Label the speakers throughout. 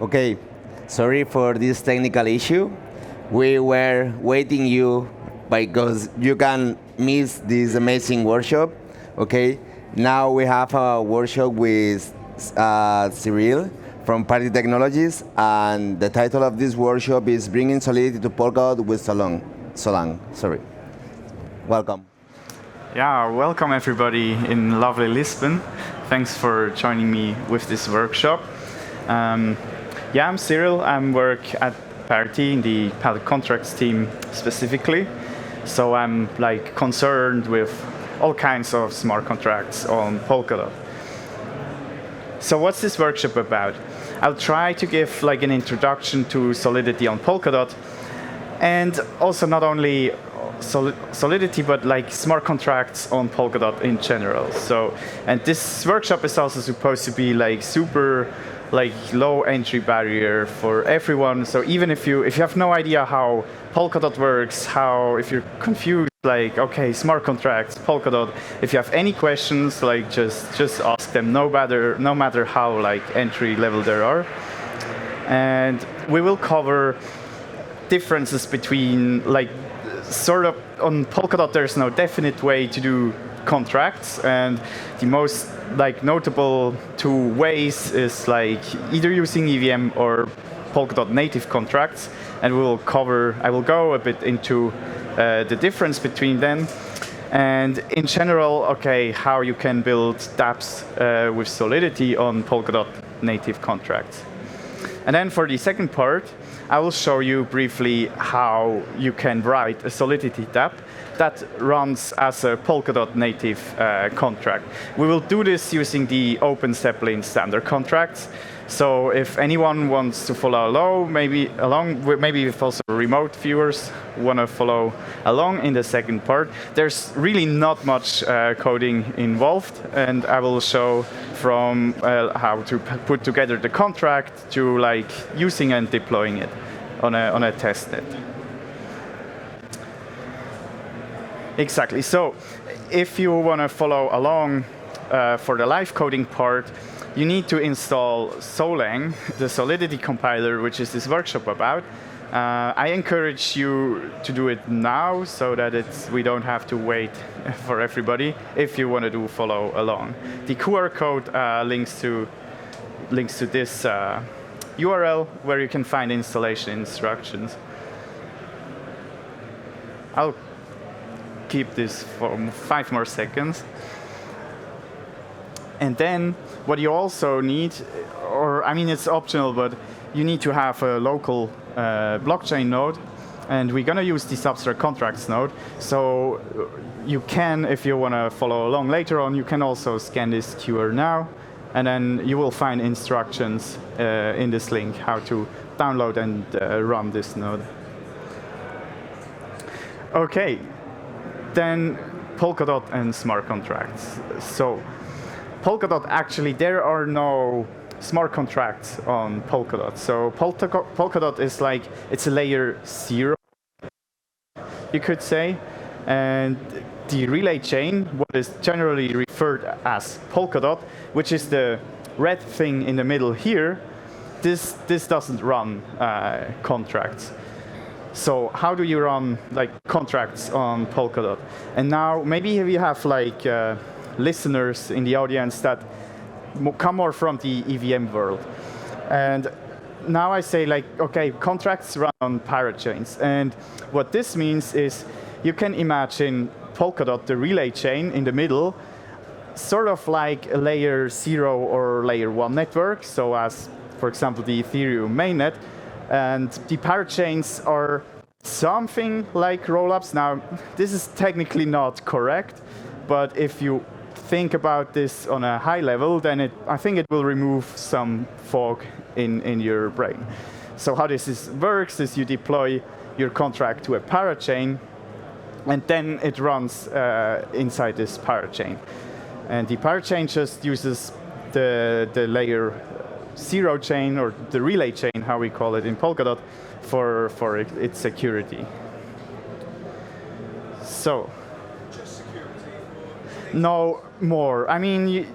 Speaker 1: Okay, sorry for this technical issue. We were waiting you because you can miss this amazing workshop. Okay, now we have a workshop with Cyrill from Parity Technologies, and the title of this workshop is Bringing Solidity to Polkadot with Solang. Sorry. Welcome.
Speaker 2: Yeah, welcome everybody in lovely Lisbon. Thanks for joining me with this workshop. Yeah, I'm Cyrill. I work at Parity in the pallet contracts team specifically. So I'm concerned with all kinds of smart contracts on Polkadot. So what's this workshop about? I'll try to give an introduction to Solidity on Polkadot, and also not only Solidity, but smart contracts on Polkadot in general. So, and this workshop is also supposed to be super low entry barrier for everyone. So even if you have no idea how Polkadot works, if you're confused, okay, smart contracts, Polkadot, if you have any questions, just ask them, no matter how entry level there are. And we will cover differences between sort of on Polkadot there's no definite way to do contracts, and the most notable two ways is either using EVM or Polkadot native contracts, and I will go a bit into the difference between them, and in general, okay, how you can build dApps with Solidity on Polkadot native contracts. And then for the second part, I will show you briefly how you can write a Solidity dApp that runs as a Polkadot native contract. We will do this using the Open Zeppelin standard contracts. So if anyone wants to follow along, maybe if also remote viewers want to follow along in the second part, there's really not much coding involved, and I will show from how to put together the contract to using and deploying it on a testnet. Exactly. So if you want to follow along for the live coding part, you need to install Solang, the Solidity compiler, which is this workshop about. I encourage you to do it now so that we don't have to wait for everybody if you want to follow along. The QR code links to this URL where you can find installation instructions. I'll keep this for 5 more seconds. And then what you also need, it's optional, but you need to have a local blockchain node, and we're going to use the Sub0 contracts node. So you can, if you want to follow along later on, you can also scan this QR now, and then you will find instructions in this link how to download and run this node. Okay, then Polkadot and smart contracts. So Polkadot, actually, there are no smart contracts on Polkadot. So Polkadot is it's a layer 0, you could say. And the relay chain, what is generally referred as Polkadot, which is the red thing in the middle here, this doesn't run contracts. So how do you run contracts on Polkadot? And now maybe you have listeners in the audience that come more from the EVM world. And now I say okay, contracts run on parachains. And what this means is you can imagine Polkadot, the relay chain in the middle, sort of like a layer 0 or layer 1 network. So as, for example, the Ethereum mainnet. And the parachains are something like rollups. Now, this is technically not correct, but if you think about this on a high level, then I think it will remove some fog in your brain. So how this works is you deploy your contract to a parachain, and then it runs inside this parachain. And the parachain just uses the layer 0 chain, or the relay chain, how we call it in Polkadot, for its security. So. No more.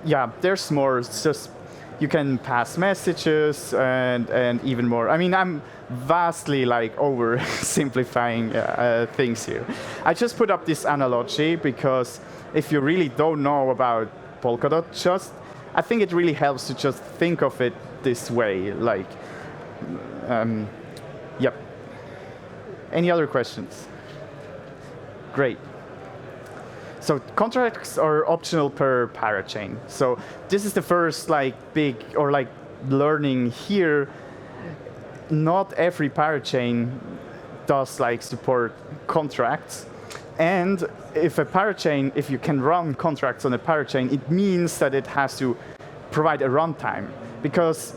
Speaker 2: Yeah, there's more. It's just you can pass messages and even more. I mean, I'm vastly like oversimplifying things here. I just put up this analogy because if you really don't know about Polkadot, I think it really helps to just think of it this way. Like, yep. Any other questions? Great. So contracts are optional per parachain. So this is the first like big or like learning here. Not every parachain does like support contracts. And if you can run contracts on a parachain, it means that it has to provide a runtime, because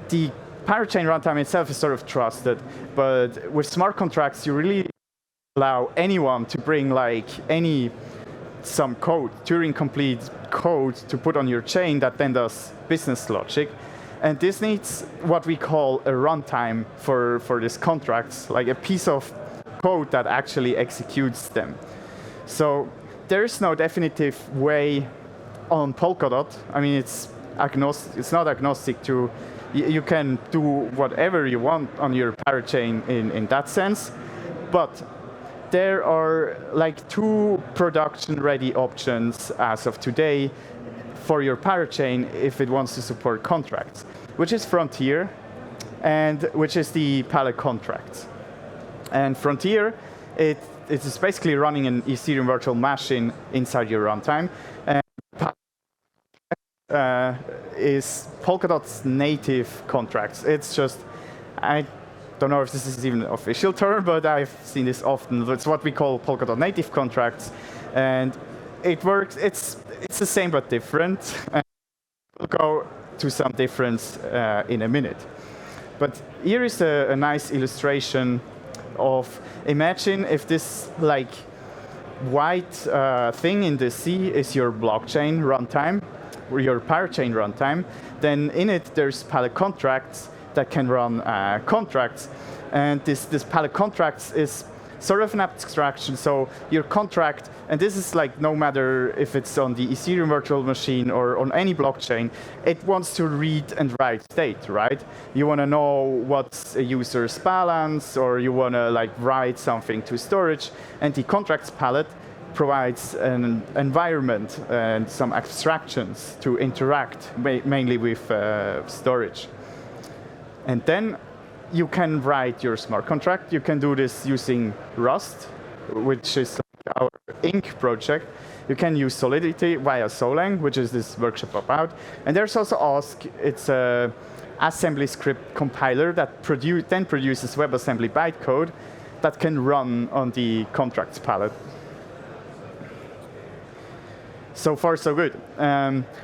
Speaker 2: the parachain runtime itself is sort of trusted. But with smart contracts, you really allow anyone to bring like some code, Turing complete code, to put on your chain that then does business logic. And this needs what we call a runtime for these contracts, like a piece of code that actually executes them. So there is no definitive way on Polkadot. I mean, it's not agnostic to, you can do whatever you want on your parachain in that sense, but there are like 2 production-ready options as of today for your parachain if it wants to support contracts, which is Frontier, and which is the pallet contract. And Frontier, it is basically running an Ethereum virtual machine inside your runtime, and is Polkadot's native contracts. It's just, I don't know if this is even an official term, but I've seen this often. It's what we call Polkadot native contracts, and it works. It's the same but different. We'll go to some difference in a minute. But here is a nice illustration of, imagine if this like white thing in the sea is your blockchain runtime, or your parachain runtime. Then in it there's pallet contracts that can run contracts, and this pallet contracts is sort of an abstraction. So your contract, and this is like no matter if it's on the Ethereum virtual machine or on any blockchain, it wants to read and write state, right? You want to know what's a user's balance, or you want to like write something to storage, and the contracts pallet provides an environment and some abstractions to interact mainly with storage. And then you can write your smart contract. You can do this using Rust, which is our Ink project. You can use Solidity via Solang, which is this workshop about. And there's also Ask. It's an assembly script compiler that then produces WebAssembly bytecode that can run on the contracts palette. So far, so good.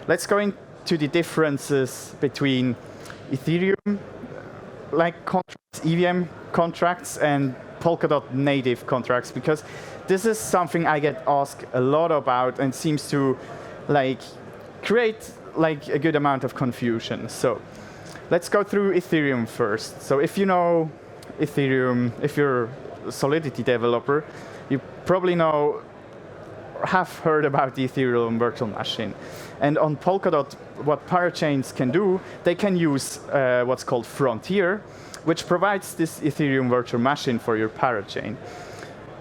Speaker 2: Let's go into the differences between Ethereum like contracts, EVM contracts, and Polkadot native contracts, because this is something I get asked a lot about and seems to like create like a good amount of confusion. So let's go through Ethereum first. So if you know Ethereum, if you're a Solidity developer, you probably have heard about the Ethereum virtual machine. And on Polkadot, what parachains can do, they can use what's called Frontier, which provides this Ethereum virtual machine for your parachain.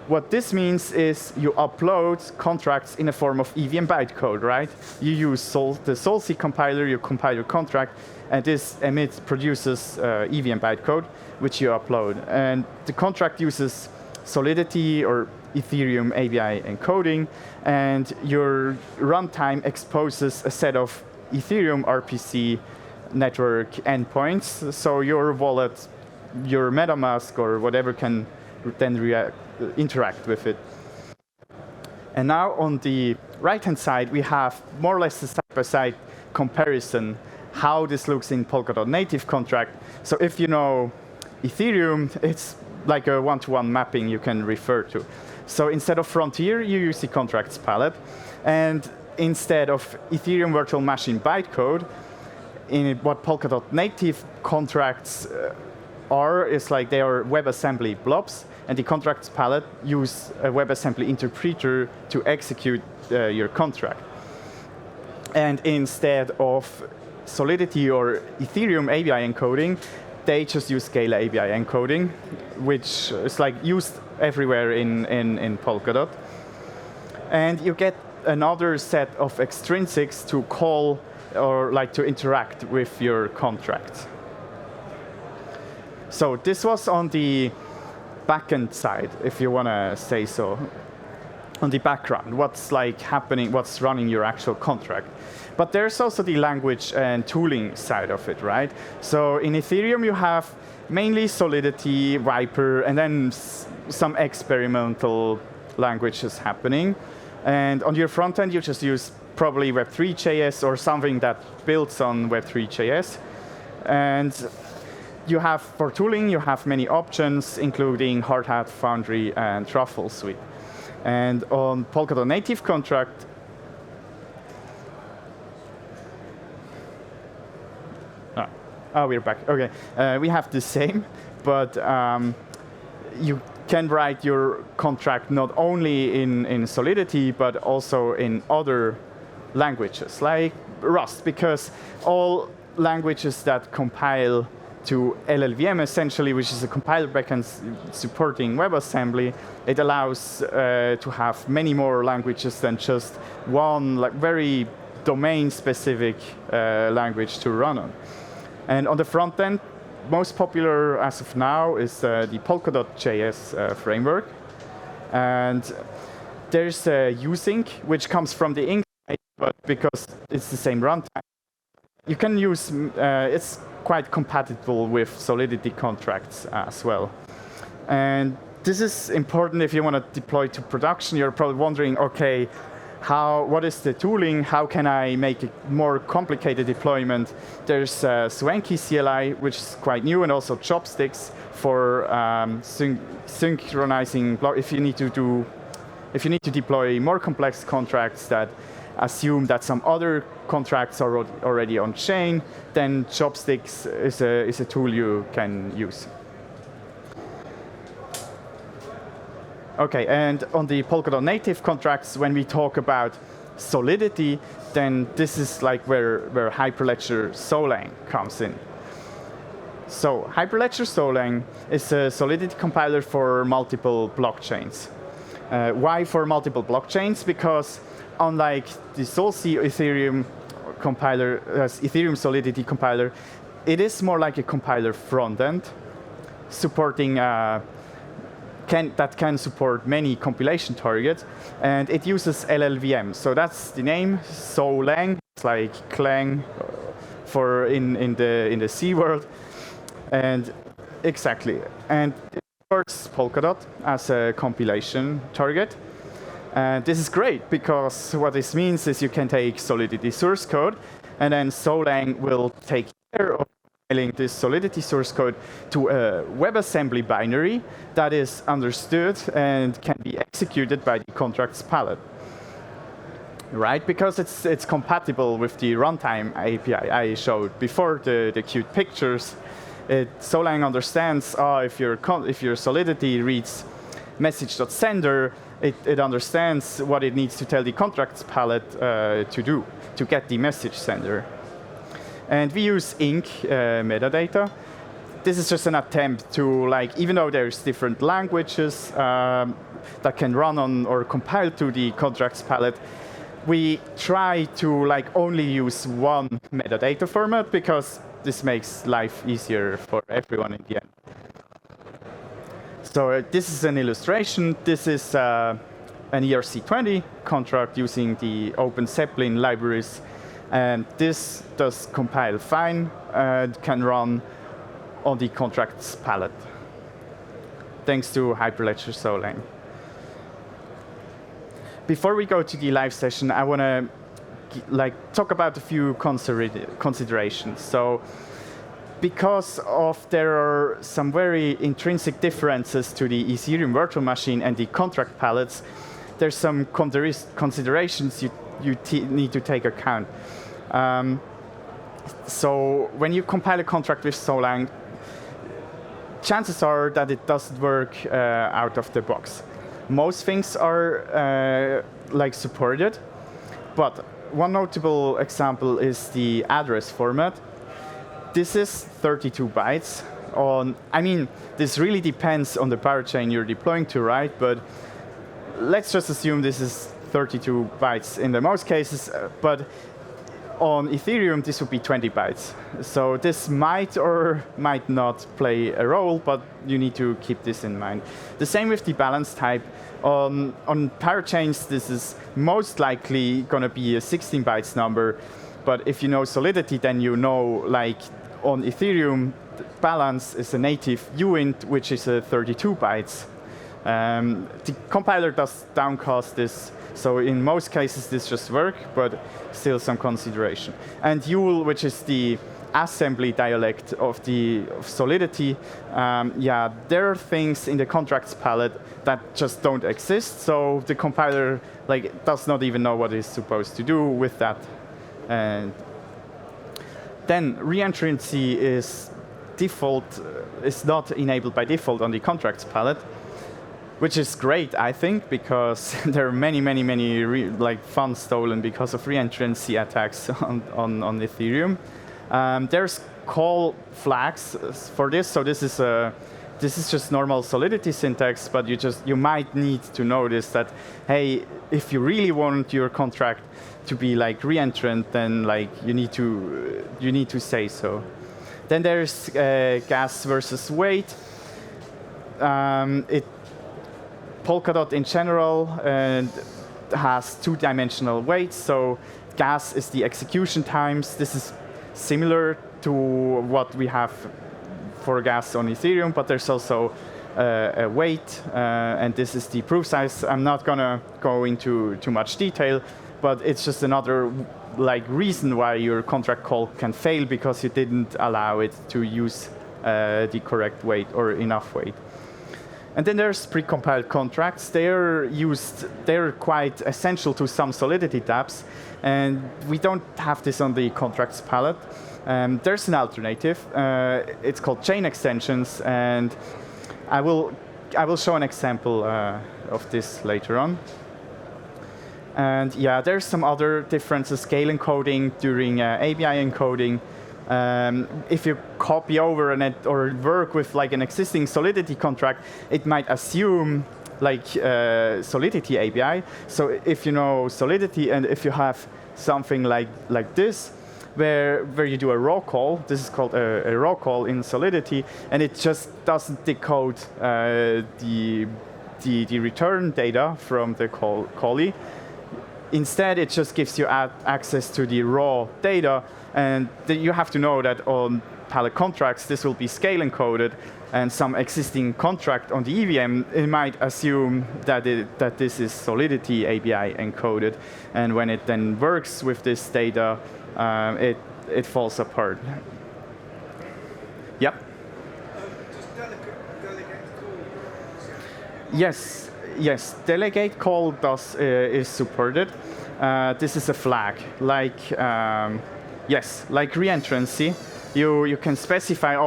Speaker 2: What this means is you upload contracts in a form of EVM bytecode, right? You use the Sol-C compiler, you compile your contract, and this produces EVM bytecode, which you upload. And the contract uses Solidity or Ethereum ABI encoding, and your runtime exposes a set of Ethereum RPC network endpoints, so your wallet, your MetaMask or whatever can then interact with it. And now on the right-hand side, we have more or less a side-by-side comparison how this looks in Polkadot native contract. So if you know Ethereum, it's like a one-to-one mapping you can refer to. So instead of Frontier, you use the contracts palette. And instead of Ethereum virtual machine bytecode, in what Polkadot native contracts is like they are WebAssembly blobs, and the contracts palette use a WebAssembly interpreter to execute your contract. And instead of Solidity or Ethereum API encoding, they just use Scala API encoding, which is like used everywhere in Polkadot. And you get another set of extrinsics to call or like to interact with your contract. So this was on the backend side, if you want to say so, on the background, what's like happening, what's running your actual contract. But there's also the language and tooling side of it, right? So in Ethereum, you have mainly Solidity, Viper, and then some experimental languages happening. And on your front end, you just use probably Web3.js or something that builds on Web3.js. And you have, for tooling, you have many options, including Hardhat, Foundry, and Truffle Suite. And on Polkadot native contract, we're back. Okay, we have the same, but you can write your contract not only in Solidity, but also in other languages, like Rust, because all languages that compile to LLVM, essentially, which is a compiler backend supporting WebAssembly, it allows to have many more languages than just one, like very domain-specific language to run on. And on the front end, most popular as of now is the Polkadot.js framework. And there's usync, which comes from the Ink side, but because it's the same runtime, you can use, it's quite compatible with Solidity contracts as well. And this is important if you want to deploy to production. You're probably wondering, okay, what is the tooling? How can I make a more complicated deployment? There's Swanky CLI, which is quite new, and also Chopsticks for synchronizing. If you need to deploy more complex contracts that assume that some other contracts are already on chain, then Chopsticks is a tool you can use. Okay, and on the Polkadot native contracts, when we talk about Solidity, then this is like where Hyperledger Solang comes in. So Hyperledger Solang is a Solidity compiler for multiple blockchains. Why for multiple blockchains? Because unlike the Sol-C Ethereum compiler, Ethereum Solidity compiler, it is more like a compiler front end, supporting that can support many compilation targets, and it uses LLVM. So that's the name, Solang. It's like Clang for in the C world, and exactly. And it supports Polkadot as a compilation target. And this is great because what this means is you can take Solidity source code, and then Solang will take care of compiling this Solidity source code to a WebAssembly binary that is understood and can be executed by the contract's pallet. Right? Because it's compatible with the runtime API I showed before, the cute pictures. Solang understands if your Solidity reads message.sender, it understands what it needs to tell the contracts palette to do to get the message sender. And we use Ink metadata. This is just an attempt to, like, even though there's different languages that can run on or compile to the contracts palette, we try to like only use one metadata format because this makes life easier for everyone in the end. So this is an illustration. This is an ERC20 contract using the Open Zeppelin libraries. And this does compile fine and can run on the contracts palette, thanks to Hyperledger Solang. Before we go to the live session, I want to talk about a few considerations. So, because there are some very intrinsic differences to the Ethereum virtual machine and the contract palettes, there's some considerations you need to take account. So when you compile a contract with Solang, chances are that it doesn't work out of the box. Most things are supported, but one notable example is the address format. This is 32 bytes. I mean, this really depends on the parachain you're deploying to, right? But let's just assume this is 32 bytes in the most cases, but on Ethereum, this would be 20 bytes. So this might or might not play a role, but you need to keep this in mind. The same with the balance type. On parachains, this is most likely going to be a 16 bytes number. But if you know Solidity, then you know, like on Ethereum, balance is a native uint, which is a 32 bytes. The compiler does downcast this. So in most cases, this just works, but still some consideration. And Yule, which is the assembly dialect of Solidity, yeah, there are things in the contracts palette that just don't exist. So the compiler does not even know what it's supposed to do with that. And then reentrancy is not enabled by default on the contracts palette, which is great, I think, because there are many funds stolen because of reentrancy attacks on Ethereum. There's call flags for this, so this is just normal Solidity syntax, but you might need to notice that, hey, if you really want your contract to be reentrant, then you need to say so. Then there's gas versus weight. Polkadot in general has two-dimensional weights, so gas is the execution times. This is similar to what we have for gas on Ethereum, but there's also a weight, and this is the proof size. I'm not going to go into too much detail, but it's just another reason why your contract call can fail, because you didn't allow it to use the correct weight or enough weight. And then there's precompiled contracts. They're quite essential to some Solidity dApps, and we don't have this on the contracts palette. There's an alternative. It's called chain extensions, and I will show an example of this later on. And yeah, there's some other differences. Scale encoding during ABI encoding. If you copy over or work with an existing Solidity contract, it might assume Solidity ABI. So if you know Solidity, and if you have something like this, where you do a raw call, this is called a raw call in Solidity, and it just doesn't decode the return data from the callee. Instead, it just gives you access to the raw data, and you have to know that on pallet contracts, this will be scale encoded, and some existing contract on the EVM, it might assume that this is Solidity ABI encoded, and when it then works with this data, it falls apart. Yep.
Speaker 3: Just delegate call.
Speaker 2: Yes, delegate call is supported. This is a flag, like reentrancy. You can specify,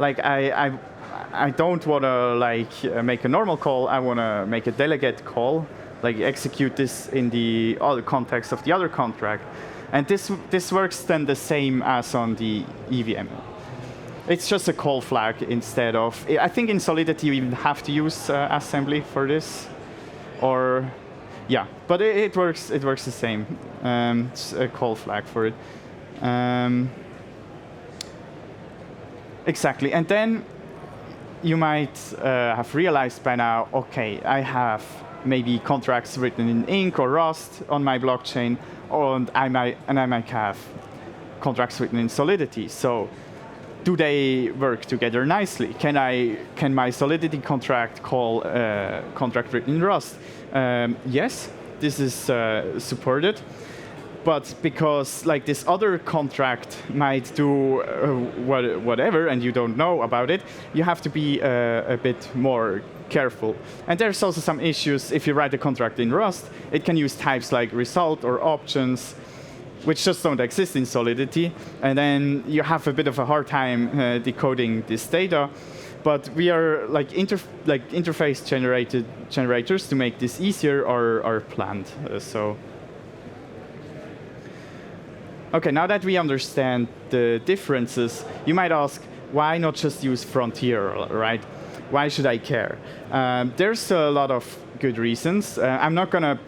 Speaker 2: I don't want to make a normal call. I want to make a delegate call, execute this in the other context of the other contract, and this works then the same as on the EVM. It's just a call flag instead of. I think in Solidity you even have to use assembly for this, or yeah, but it works. It works the same. It's a call flag for it. Exactly, and then you might have realized by now. Okay, I have maybe contracts written in Ink or Rust on my blockchain, and I might have contracts written in Solidity. So, do they work together nicely? Can my Solidity contract call contract written in Rust? Yes, this is supported. But because this other contract might do whatever, and you don't know about it, you have to be a bit more careful. And there's also some issues. If you write a contract in Rust, it can use types like result or options, which just don't exist in Solidity, and then you have a bit of a hard time decoding this data. But we are interface generators to make this easier are planned. Okay, now that we understand the differences, you might ask, why not just use Frontier, right? Why should I care? There's a lot of good reasons. I'm not going to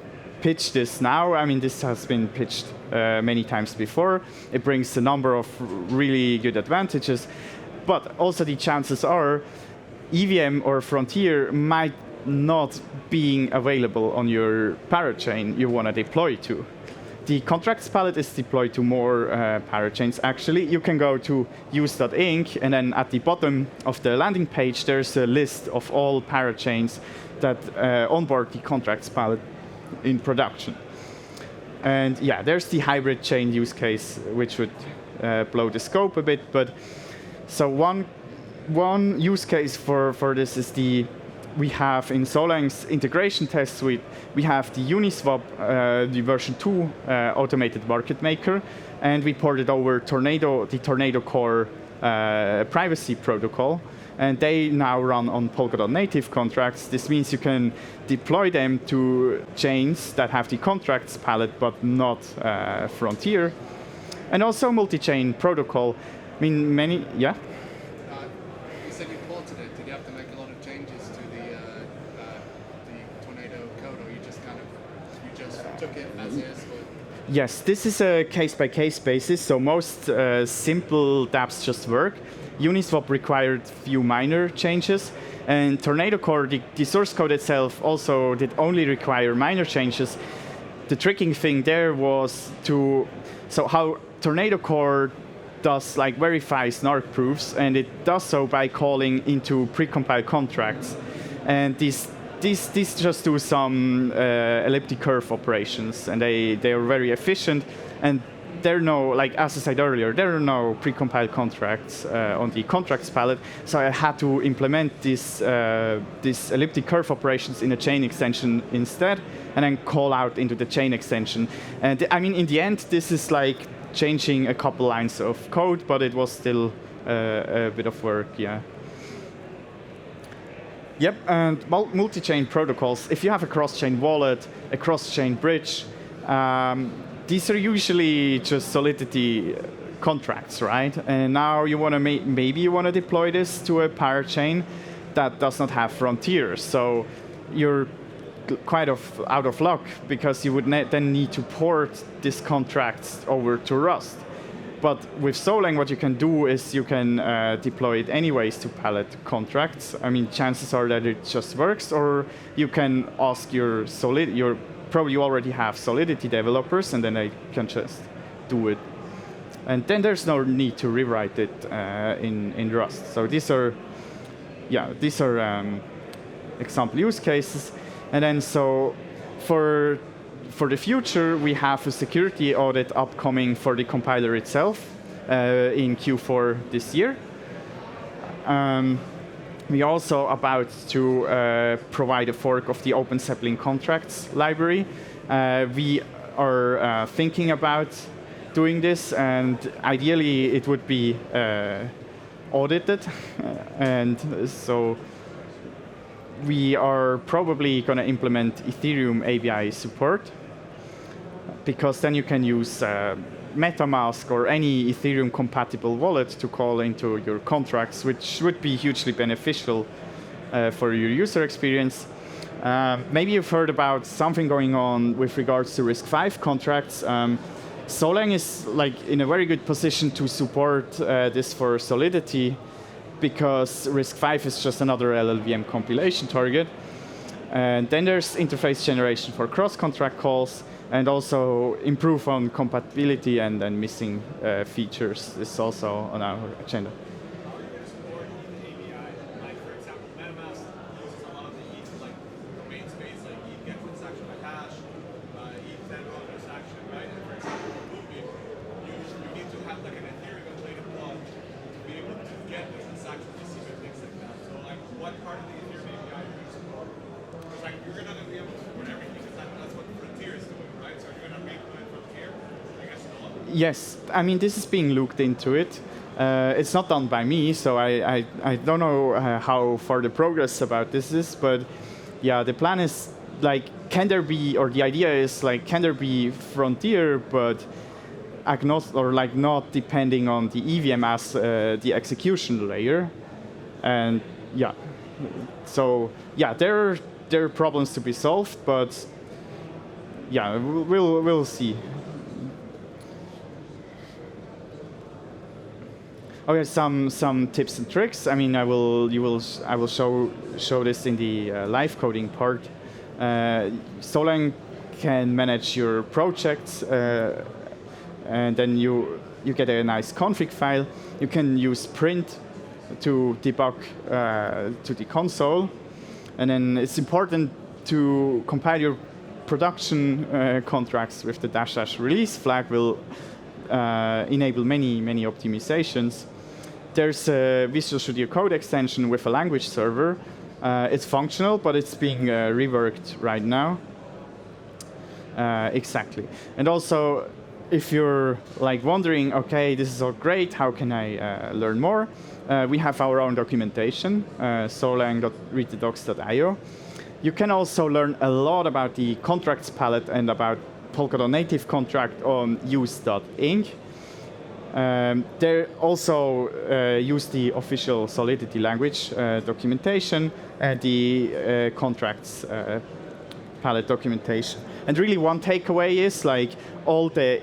Speaker 2: pitch this now. I mean, this has been pitched many times before. It brings a number of really good advantages, but also the chances are EVM or Frontier might not being available on your parachain you want to deploy to. The contracts palette is deployed to more parachains. Actually, you can go to use.inc, and then at the bottom of the landing page, there's a list of all parachains that onboard the contracts palette in production. And yeah, there's the hybrid chain use case, which would blow the scope a bit. But so one use case for this is we have in Solang's integration test suite, we have the Uniswap, the version 2 automated market maker, and we ported over the Tornado Core privacy protocol, and they now run on Polkadot native contracts. This means you can deploy them to chains that have the contracts palette but not Frontier, and also multi-chain protocol. I mean, yeah.
Speaker 4: You said you ported it. Did you have to make a lot of changes to the Tornado code, or you just took it as is?
Speaker 2: Yes, this is a case-by-case basis, so most simple dApps just work. Uniswap required few minor changes, and Tornado Core, the source code itself, also did only require minor changes. The tricking thing there was how Tornado Core does verify snark proofs, and it does so by calling into precompiled contracts. And these just do some elliptic curve operations, and they are very efficient. And there are no, as I said earlier, there are no precompiled contracts on the contracts palette. So I had to implement these elliptic curve operations in a chain extension instead, and then call out into the chain extension. And I mean, in the end, this is changing a couple lines of code, but it was still a bit of work, yeah. Yep, and multi-chain protocols. If you have a cross-chain wallet, a cross-chain bridge, these are usually just Solidity contracts, right? And now you want to maybe you want to deploy this to a parachain that does not have frontiers. So you're quite out of luck, because you would then need to port these contracts over to Rust. But with Solang, what you can do is you can deploy it anyways to pallet contracts. I mean, chances are that it just works, or you can ask your probably you already have Solidity developers, and then they can just do it. And then there's no need to rewrite it in Rust. So these are example use cases. And then so for the future, we have a security audit upcoming for the compiler itself in Q4 this year. We are also about to provide a fork of the Open Zeppelin contracts library. We are thinking about doing this, and ideally it would be audited. And so we are probably going to implement Ethereum API support, because then you can use MetaMask or any Ethereum compatible wallet to call into your contracts, which would be hugely beneficial for your user experience. Maybe you've heard about something going on with regards to RISC-V contracts. Solang is in a very good position to support this for Solidity, because RISC-V is just another LLVM compilation target. And then there's interface generation for cross-contract calls, and also improve on compatibility and missing features is also on our agenda. Yes, I mean, this is being looked into it. It's not done by me, so I don't know how far the progress about this is, but yeah, the plan is can there be, or the idea is can there be frontier, but agnostic or like not depending on the EVM as the execution layer. And yeah, so yeah, there are problems to be solved, but yeah, we'll see. Okay, some tips and tricks. I mean, I will show this in the live coding part. Solang can manage your projects, and then you get a nice config file. You can use print to debug to the console, and then it's important to compile your production contracts with the -- release flag. Will enable many optimizations. There's a Visual Studio Code extension with a language server. It's functional, but it's being reworked right now. Exactly. And also, if you're like wondering, okay, this is all great, how can I learn more? We have our own documentation, solang.readthedocs.io. You can also learn a lot about the contracts palette and about Polkadot native contract on use.inc. They also use the official Solidity language documentation and the contracts palette documentation. And really one takeaway is like all the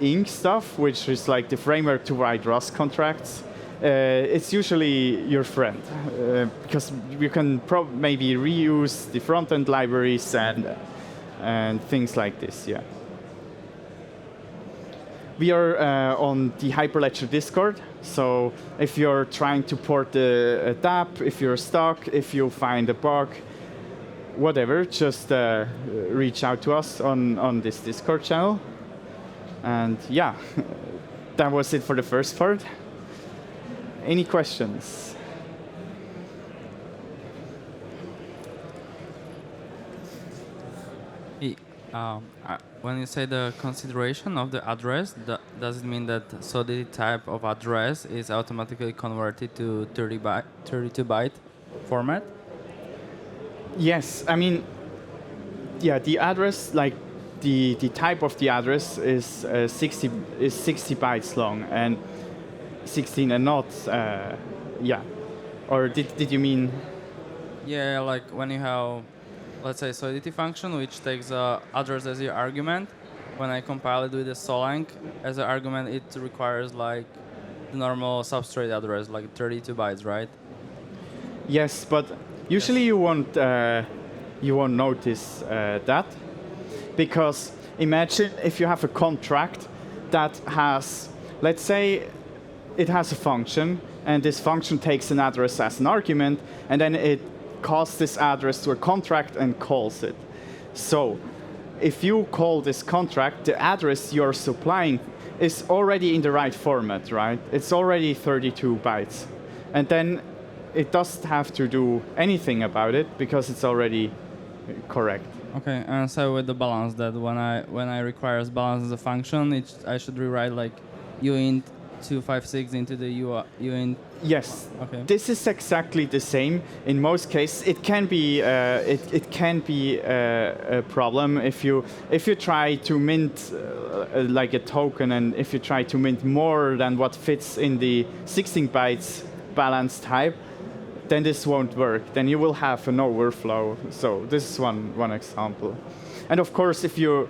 Speaker 2: Inc stuff, which is like the framework to write Rust contracts. It's usually your friend because you can maybe reuse the front-end libraries and things like this, yeah. We are on the Hyperledger Discord, so if you're trying to port a dApp, if you're stuck, if you find a bug, whatever, just reach out to us on this Discord channel. And yeah, that was it for the first part. Any questions?
Speaker 5: When you say the consideration of the address, does it mean that Solidity type of address is automatically converted to 32-byte format?
Speaker 2: Yes, I mean, yeah, the address, like the type of the address is 60 bytes long and 16 and not, yeah. Or did you mean?
Speaker 5: Yeah, like when you have, let's say, Solidity function, which takes address as your argument. When I compile it with the Solang as an argument, it requires like the normal substrate address, like 32 bytes, right?
Speaker 2: Yes, but usually you won't notice that, because imagine if you have a contract that has, let's say, it has a function, and this function takes an address as an argument, and then it calls this address to a contract and calls it. So if you call this contract, the address you're supplying is already in the right format, right? It's already 32 bytes. And then it doesn't have to do anything about it because it's already correct.
Speaker 5: Okay, and so with the balance, that when I requires balance as a function, I should rewrite like uint 256 into the uint.
Speaker 2: Yes.
Speaker 5: Okay.
Speaker 2: This is exactly the same. In most cases, it can be a problem if you try to mint like a token, and if you try to mint more than what fits in the 16 bytes balance type, then this won't work. Then you will have an overflow. So this is one example. And of course, if you're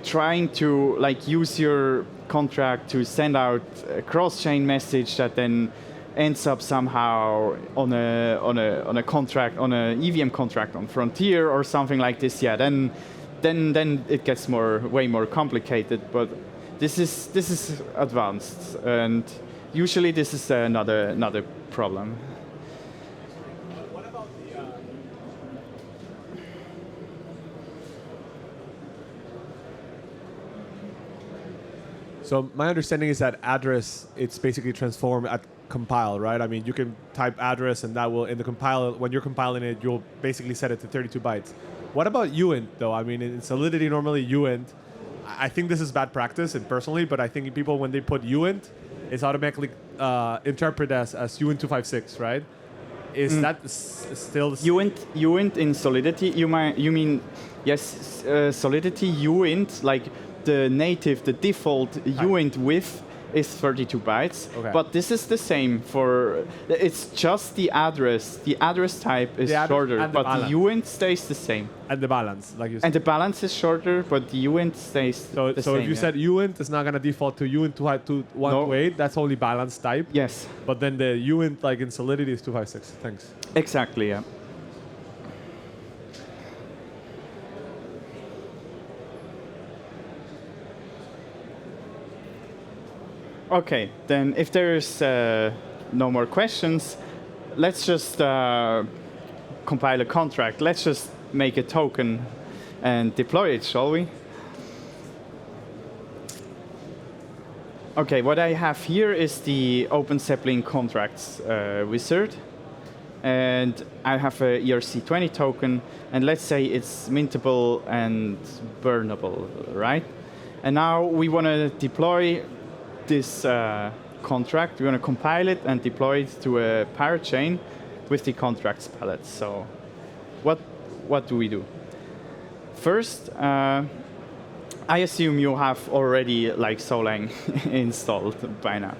Speaker 2: trying to like use your contract to send out a cross-chain message that then ends up somehow on a contract, on an EVM contract on Frontier or something like this, yeah, then it gets way more complicated. But this is advanced, and usually this is another problem.
Speaker 3: What about the
Speaker 6: So my understanding is that address, it's basically transformed at compile, right? I mean, you can type address and that will, in the compile, when you're compiling it, you'll basically set it to 32 bytes. What about uint, though? I mean, in Solidity, normally uint, I think this is bad practice, and personally, but I think people, when they put uint, it's automatically interpreted as uint 256, right? Is that still the
Speaker 2: uint in Solidity? You mean yes? Solidity uint, like the native, the default uint width is 32 bytes.
Speaker 6: Okay.
Speaker 2: But this is the same for, it's just the address. The address type is
Speaker 6: The address
Speaker 2: shorter,
Speaker 6: and the
Speaker 2: but the
Speaker 6: balance.
Speaker 2: uint stays the same.
Speaker 6: And the balance, like you said.
Speaker 2: And the balance is shorter, but the uint stays
Speaker 6: So,
Speaker 2: the
Speaker 6: so
Speaker 2: same.
Speaker 6: if you
Speaker 2: yeah.
Speaker 6: said uint, it's not going to default to uint 128. That's only balance type.
Speaker 2: Yes,
Speaker 6: But then the uint, like in Solidity, is 256. Thanks.
Speaker 2: exactly, yeah. Okay, then if there's no more questions, let's just compile a contract. Let's just make a token and deploy it, shall we? Okay, what I have here is the Open Zeppelin contracts wizard. And I have a ERC20 token, and let's say it's mintable and burnable, right? And now we want to deploy this contract. We want to compile it and deploy it to a parachain with the contracts pallet. So what do we do? First, I assume you have already like Solang installed by now.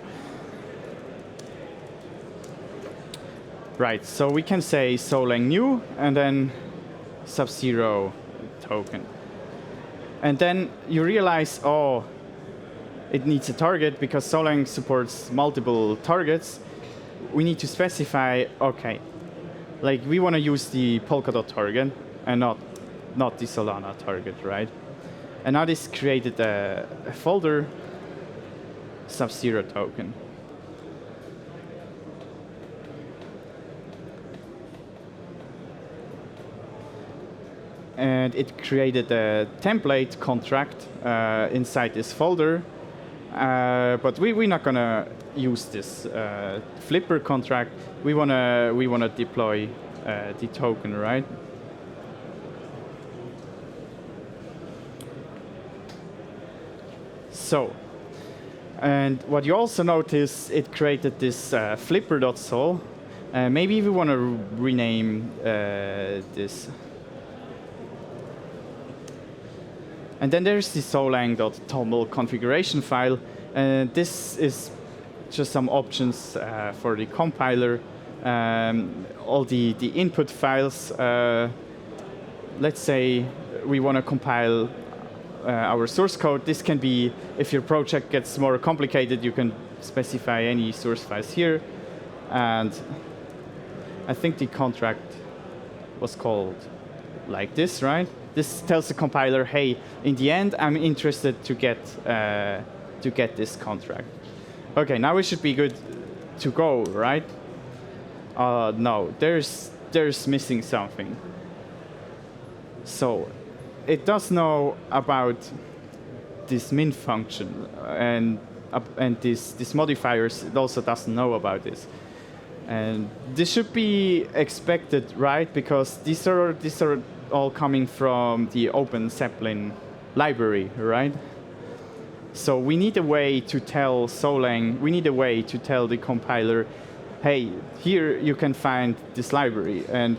Speaker 2: Right, so we can say Solang new and then Sub0 token. And then you realize, oh, it needs a target because Solang supports multiple targets. We need to specify, okay, like we want to use the Polkadot target and not the Solana target, right? And now this created a folder, Sub0 token. And it created a template contract inside this folder. But we're not gonna use this Flipper contract. We wanna deploy the token, right? So, and what you also notice, it created this flipper.sol. Maybe we want to rename this. And then there's the solang.toml configuration file. This is just some options for the compiler. All the input files. Let's say we want to compile our source code. This can be, if your project gets more complicated, you can specify any source files here. And I think the contract was called like this, right? This tells the compiler, hey, in the end, I'm interested to get this contract. Okay, now we should be good to go, right? No, there's missing something. So it does know about this min function and these modifiers. It also doesn't know about this. And this should be expected, right? Because these are all coming from the Open Zeppelin library, right? So we need a way to tell Solang, we need a way to tell the compiler, hey, here you can find this library. And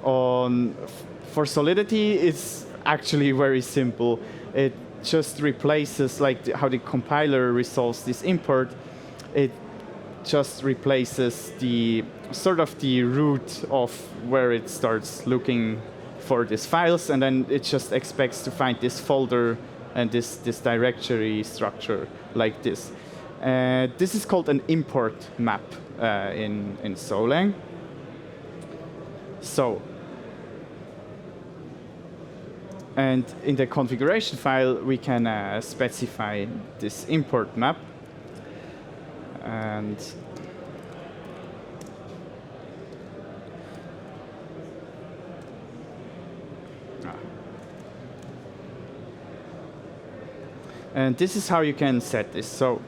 Speaker 2: for Solidity, it's actually very simple. It just replaces, like how the compiler resolves this import, it just replaces the sort of the root of where it starts looking for these files, and then it just expects to find this folder and this directory structure like this. This is called an import map in Solang. So, and in the configuration file, we can specify this import map. And this is how you can set this. So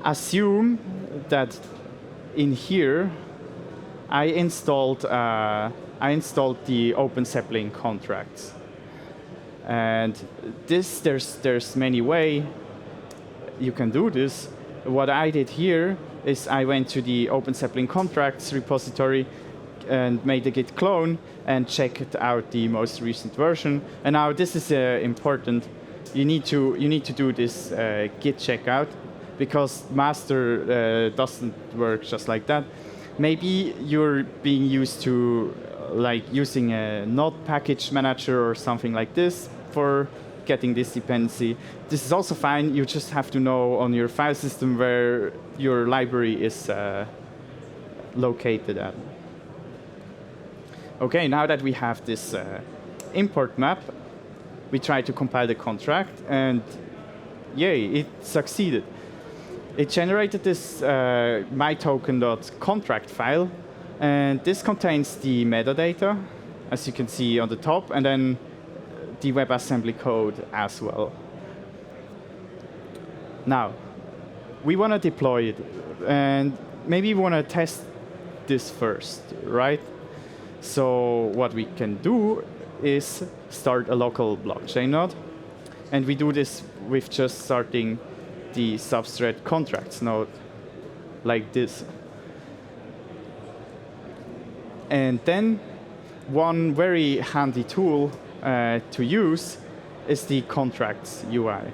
Speaker 2: assume that in here I installed the Open Zeppelin contracts. And this, there's many ways you can do this. What I did here is I went to the Open Zeppelin contracts repository and made a git clone and checked out the most recent version. And now this is important. you need to do this git checkout, because master doesn't work just like that. Maybe you're being used to like using a node package manager or something like this for getting this dependency. This is also fine. You just have to know on your file system where your library is located at. Okay, now that we have this import map, we try to compile the contract, and yay, it succeeded. It generated this mytoken.contract file, and this contains the metadata, as you can see on the top, and then the WebAssembly code as well. Now, we want to deploy it, and maybe we want to test this first, right? So what we can do is start a local blockchain node, and we do this with just starting the substrate contracts node like this. And then one very handy tool to use is the contracts UI.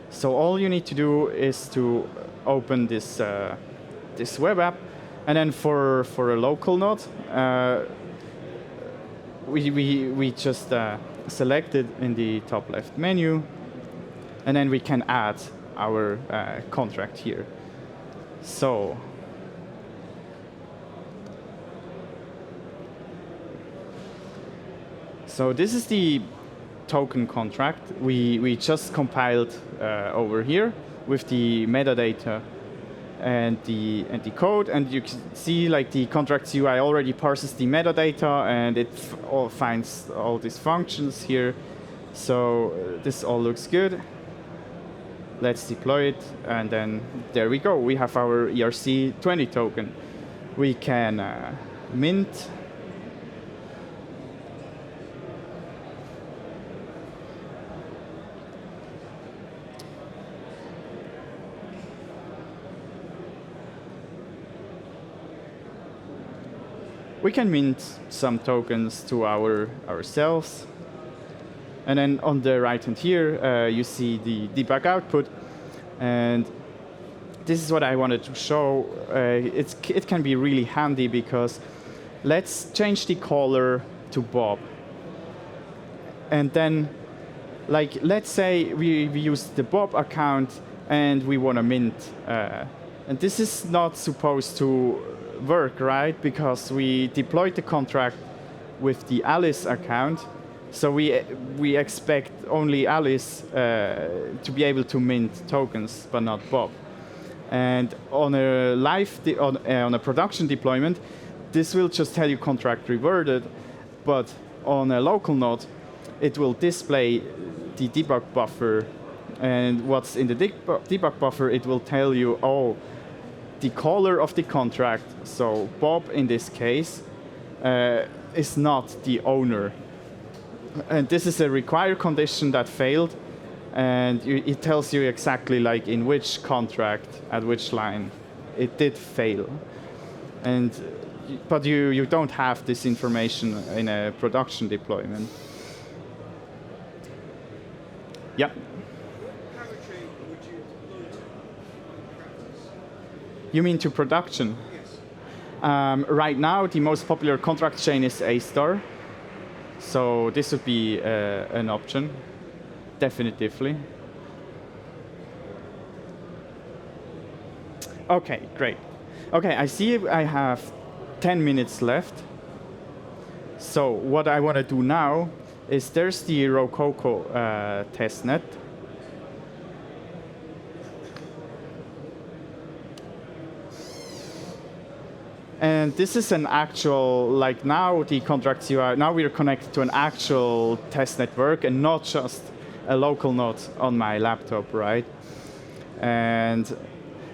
Speaker 2: So all you need to do is to open this this web app, and then for a local node, we just select it in the top left menu, and then we can add our contract here. So this is the token contract we just compiled over here with the metadata and the code, and you can see like the contracts UI already parses the metadata, and it all finds all these functions here. So this all looks good. Let's deploy it, and then there we go. We have our ERC20 token. We can mint. We can mint some tokens to ourselves. And then on the right hand here, you see the debug output. And this is what I wanted to show. It can be really handy, because let's change the caller to Bob. And then, like, let's say we use the Bob account and we want to mint. And this is not supposed to work, right? Because we deployed the contract with the Alice account. So we expect only Alice to be able to mint tokens, but not Bob. And on a on a production deployment, this will just tell you contract reverted. But on a local node, it will display the debug buffer. And what's in the debug buffer, it will tell you, oh, the caller of the contract, so Bob in this case, is not the owner. And this is a required condition that failed, and it tells you exactly like in which contract, at which line, it did fail. But you don't have this information in a production deployment. Yeah.
Speaker 3: Parachain would you deploy to practice?
Speaker 2: You mean to production?
Speaker 3: Yes.
Speaker 2: Right now, the most popular contract chain is A*. So this would be an option, definitively. Okay, great. Okay, I see I have 10 minutes left. So what I want to do now is there's the Rococo testnet. And this is an actual, like now the contracts now we are connected to an actual test network and not just a local node on my laptop, right? And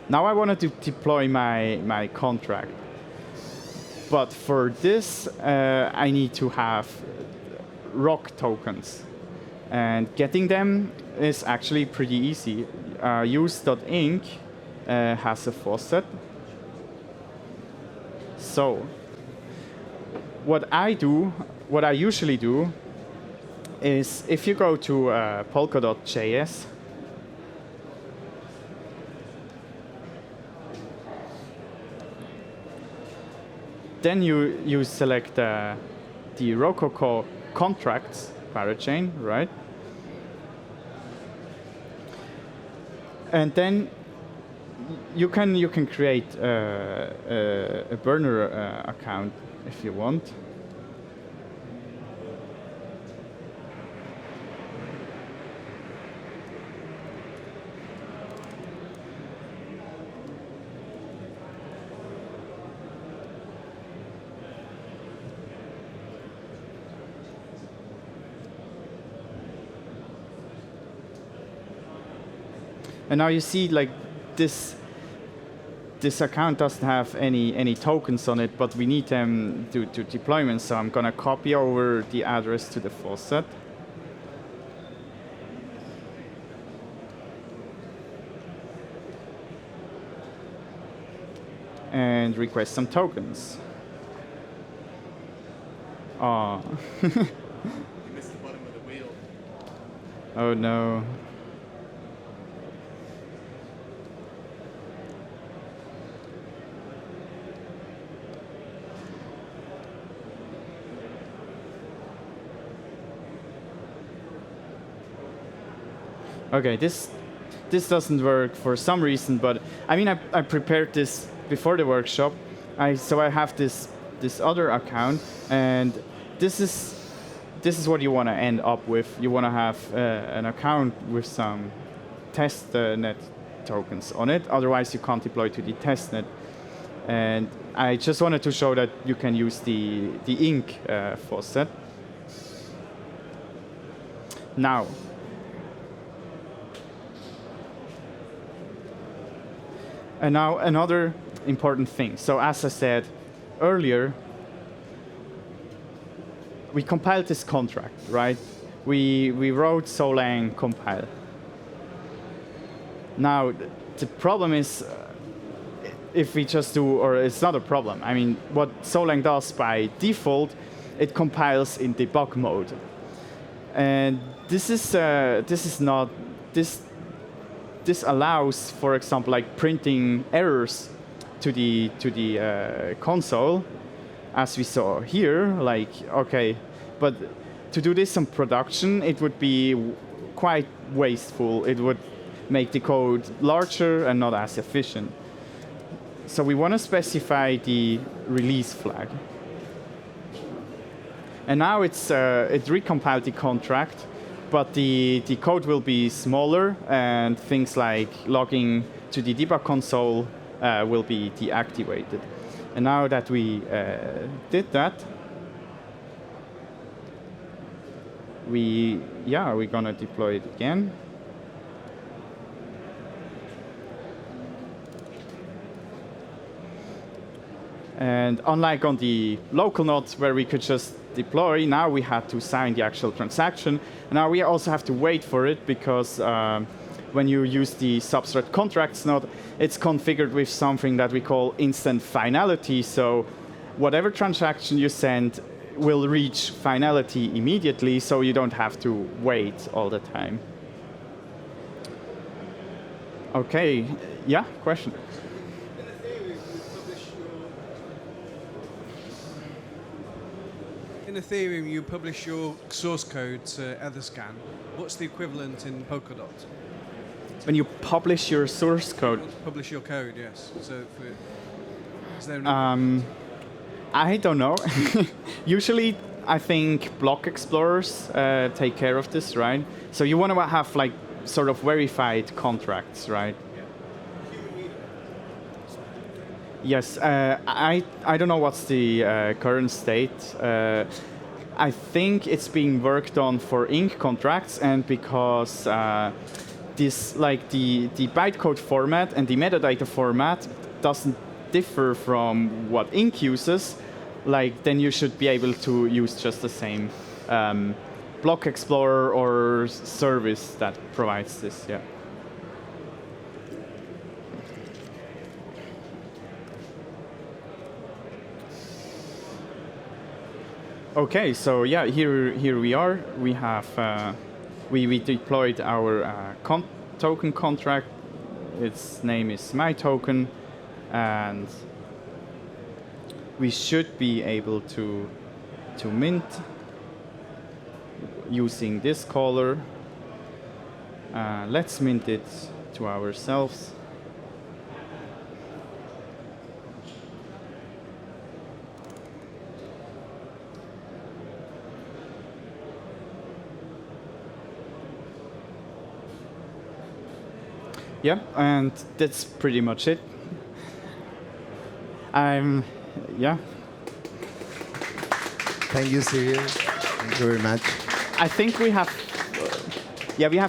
Speaker 2: now I wanted to deploy my contract. But for this, I need to have ROC tokens. And getting them is actually pretty easy. Use.inc has a faucet. So what I usually do is if you go to Polkadot.js, then you select the Rococo contracts parachain, right? And then you can create a burner account if you want. And now you see, like, this account doesn't have any tokens on it, but we need them to deployment. So I'm gonna copy over the address to the faucet. And request some tokens. Oh.
Speaker 4: You missed the bottom of the wheel.
Speaker 2: Oh no. Okay, this doesn't work for some reason, but I mean I prepared this before the workshop. So I have this other account, and this is what you want to end up with. You want to have an account with some test net tokens on it. Otherwise, you can't deploy to the testnet. And I just wanted to show that you can use the ink faucet. Now. And now another important thing. So as I said earlier, we compiled this contract, right? We wrote Solang compile. Now the problem is if we just do, or it's not a problem. I mean, what Solang does by default, it compiles in debug mode, and this allows, for example, like printing errors to the console, as we saw here. Like, okay, but to do this in production, it would be quite wasteful. It would make the code larger and not as efficient. So we want to specify the release flag. And now it recompiled the contract, but the code will be smaller, and things like logging to the debug console will be deactivated. And now that we did that, we're gonna deploy it again. And unlike on the local nodes where we could just deploy, now we had to sign the actual transaction. And now we also have to wait for it, because when you use the Sub0 contracts node, it's configured with something that we call instant finality. So whatever transaction you send will reach finality immediately, so you don't have to wait all the time. Okay, yeah, question?
Speaker 3: In Ethereum, you publish your source code to Etherscan. What's the equivalent in Polkadot?
Speaker 2: When you publish your source code?
Speaker 3: Publish your code, yes. So, is there
Speaker 2: I don't know. Usually, I think block explorers take care of this, right? So you want to have like sort of verified contracts, right? Yes, I don't know what's the current state. I think it's being worked on for ink contracts, and because this, like the bytecode format and the metadata format doesn't differ from what ink uses, like then you should be able to use just the same block explorer or service that provides this. Yeah. Okay, so yeah, here we are. We have we deployed our token contract. Its name is my token, and we should be able to mint using this caller. Let's mint it to ourselves. Yeah, and that's pretty much it. Yeah.
Speaker 1: Thank you, Cyrill. Thank you very much.
Speaker 2: I think we have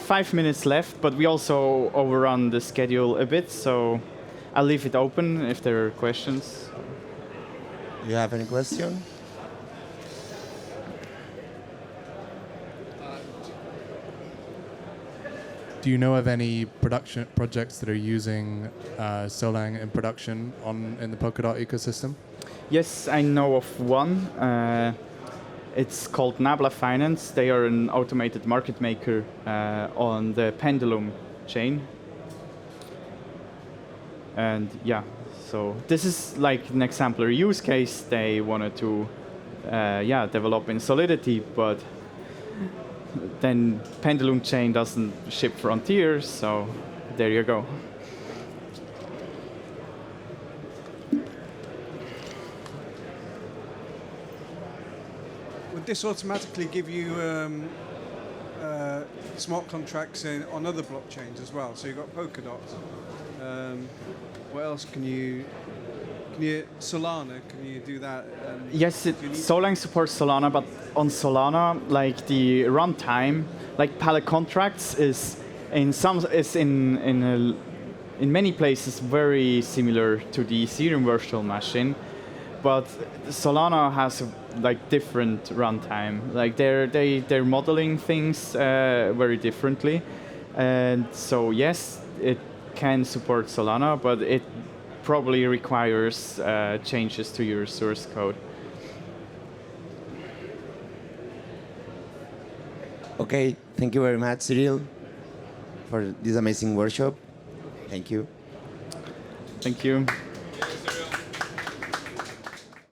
Speaker 2: 5 minutes left, but we also overrun the schedule a bit, so I'll leave it open if there are questions.
Speaker 1: You have any question?
Speaker 7: Do you know of any production projects that are using Solang in production in the Polkadot ecosystem?
Speaker 2: Yes, I know of one. It's called Nabla Finance. They are an automated market maker on the Pendulum chain. And yeah, so this is like an exemplary use case. They wanted to develop in Solidity, but then Pendulum chain doesn't ship frontiers, so there you go.
Speaker 3: Would this automatically give you smart contracts on other blockchains as well? So you've got Polkadot. What else can you Solana, can you do that?
Speaker 2: Yes, Solang supports Solana, but on Solana, like the runtime, like pallet contracts is in many places very similar to the Ethereum virtual machine, but Solana has like different runtime. Like they're modeling things very differently, and so yes, it can support Solana, but it probably requires changes to your source code.
Speaker 1: Okay, thank you very much, Cyrill, for this amazing workshop. Thank you.
Speaker 2: Thank you.